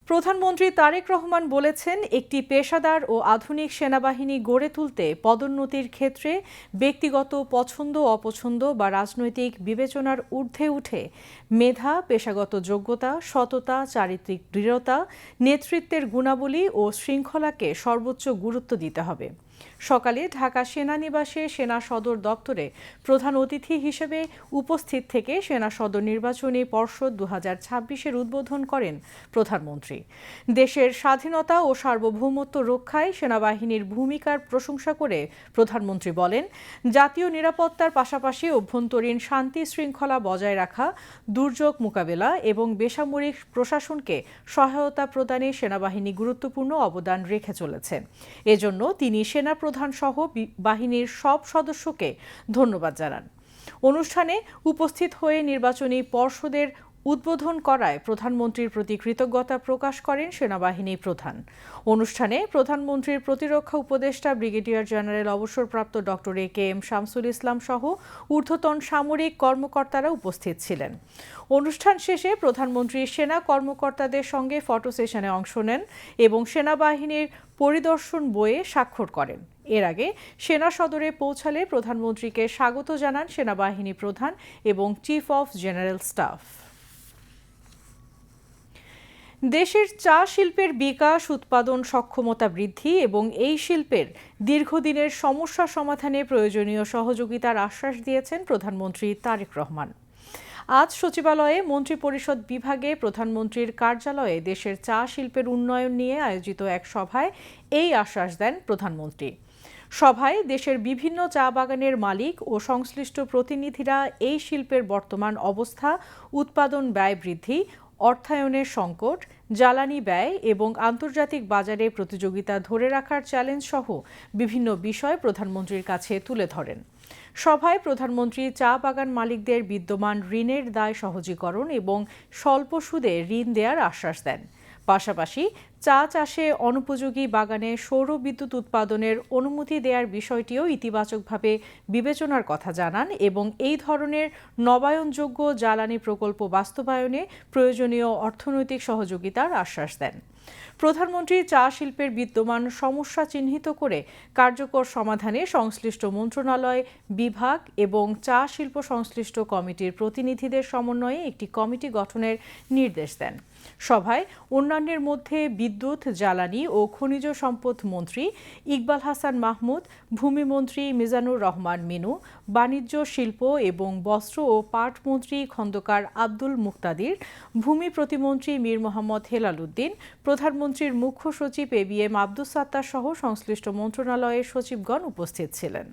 প্রধানমন্ত্রী তারেক রহমান বলেছেন, একটি পেশাদার ও আধুনিক সেনাবাহিনী গড়ে তুলতে পদোন্নতির ক্ষেত্রে ব্যক্তিগত পছন্দ অপছন্দ বা রাজনৈতিক বিবেচনার ঊর্ধ্বে উঠে মেধা, পেশাগত যোগ্যতা, সততা, চারিত্রিক দৃঢ়তা, নেতৃত্বের গুণাবলী ও শৃঙ্খলাকে সর্বোচ্চ গুরুত্ব দিতে হবে। সকালে ঢাকা সেনানিবাসে সেনা সদর দপ্তরে প্রধান অতিথি হিসেবে উপস্থিত থেকে সেনা সদর নির্বাচনী পর্ষদ 2026-এর উদ্বোধন করেন প্রধানমন্ত্রী। দেশের স্বাধীনতা ও সার্বভৌমত্ব রক্ষায় সেনাবাহিনীর ভূমিকার প্রশংসা করে প্রধানমন্ত্রী বলেন, জাতীয় নিরাপত্তার পাশাপাশি অভ্যন্তরীণ শান্তি শৃঙ্খলা বজায় রাখা, দুর্যোগ মোকাবেলা এবং বেসামরিক প্রশাসনকে সহায়তা প্রদানে সেনাবাহিনী গুরুত্বপূর্ণ অবদান রেখে চলেছে। এজন্য তিনি সেনাপ্রধান সহ বাহিনীর সব সদস্যকে ধন্যবাদ জানান। অনুষ্ঠানে উপস্থিত হয়ে নির্বাচনী পর্ষদের উদ্বোধন করায় প্রধানমন্ত্রীর প্রতি কৃতজ্ঞতা প্রকাশ করেন সেনাবাহিনী প্রধান। অনুষ্ঠানে প্রধানমন্ত্রীর প্রতিরক্ষা উপদেষ্টা ব্রিগেডিয়ার জেনারেল অবসরপ্রাপ্ত ডক্টর AKM শামসুল ইসলাম সহ ঊর্ধ্বতন সামরিক কর্মকর্তারা উপস্থিত ছিলেন। অনুষ্ঠান শেষে প্রধানমন্ত্রী সেনা কর্মকর্তাদের সঙ্গে ফটো সেশনে অংশ নেন এবং সেনাবাহিনীর পরিদর্শন বইয়ে স্বাক্ষর করেন। এর আগে সেনা সদরে পৌঁছালে প্রধানমন্ত্রীকে স্বাগত জানান সেনাবাহিনী প্রধান এবং চিফ অফ জেনারেল স্টাফ। দেশের চা শিল্পের বিকাশ, উৎপাদন সক্ষমতা বৃদ্ধি এবং এই শিল্পের দীর্ঘদিনের সমস্যা সমাধানে প্রয়োজনীয় সহযোগিতার আশ্বাস দিয়েছেন প্রধানমন্ত্রী তারেক রহমান। আজ সচিবালয়ে মন্ত্রিপরিষদ বিভাগে প্রধানমন্ত্রীর কার্যালয়ে দেশের চা শিল্পের উন্নয়ন নিয়ে আয়োজিত এক সভায় এই আশ্বাস দেন প্রধানমন্ত্রী। সভায় দেশের বিভিন্ন চা বাগানের মালিক ও সংশ্লিষ্ট প্রতিনিধিরা এই শিল্পের বর্তমান অবস্থা, উৎপাদন ব্যয় বৃদ্ধি, অর্থায়নের সংকট, জ্বালানি ব্যয় এবং আন্তর্জাতিক বাজারে প্রতিযোগিতা ধরে রাখার চ্যালেঞ্জ সহ বিভিন্ন বিষয় প্রধানমন্ত্রীর কাছে তুলে ধরেন। সভায় প্রধানমন্ত্রী চা বাগান মালিকদের বিদ্যমান ঋণের দায় সহজীকরণ এবং স্বল্প সুদে ঋণ দেওয়ার আশ্বাস দেন। পাশাপাশি চা চাষে অনুপযোগী বাগানে সৌর বিদ্যুৎ উৎপাদনের অনুমতি দেওয়ার বিষয়টিও ইতিবাচকভাবে বিবেচনার কথা জানান এবং এই ধরনের নবায়নযোগ্য জ্বালানি প্রকল্প বাস্তবায়নে প্রয়োজনীয় অর্থনৈতিক সহযোগিতার আশ্বাস দেন। প্রধানমন্ত্রী চা শিল্পের বিদ্যমান সমস্যা চিহ্নিত করে কার্যকর সমাধানে সংশ্লিষ্ট মন্ত্রণালয়, বিভাগ এবং চা শিল্প সংশ্লিষ্ট কমিটির প্রতিনিধিদের সমন্বয়ে একটি কমিটি গঠনের নির্দেশ দেন। সভায় অন্যান্যের মধ্যে বিদ্যুৎ, জ্বালানি ও খনিজ সম্পদ মন্ত্রী ইকবাল হাসান মাহমুদ, ভূমিমন্ত্রী মিজানুর রহমান মিনু, বাণিজ্য, শিল্প এবং বস্ত্র ও পাট মন্ত্রী খন্দকার আব্দুল মুক্তাদির, ভূমি প্রতিমন্ত্রী মীর মোহাম্মদ হেলাল উদ্দিন, প্রধানমন্ত্রীর মুখ্য সচিব ABM আব্দুস সাত্তার সহ সংশ্লিষ্ট মন্ত্রণালয়ের সচিবগণ উপস্থিত ছিলেন।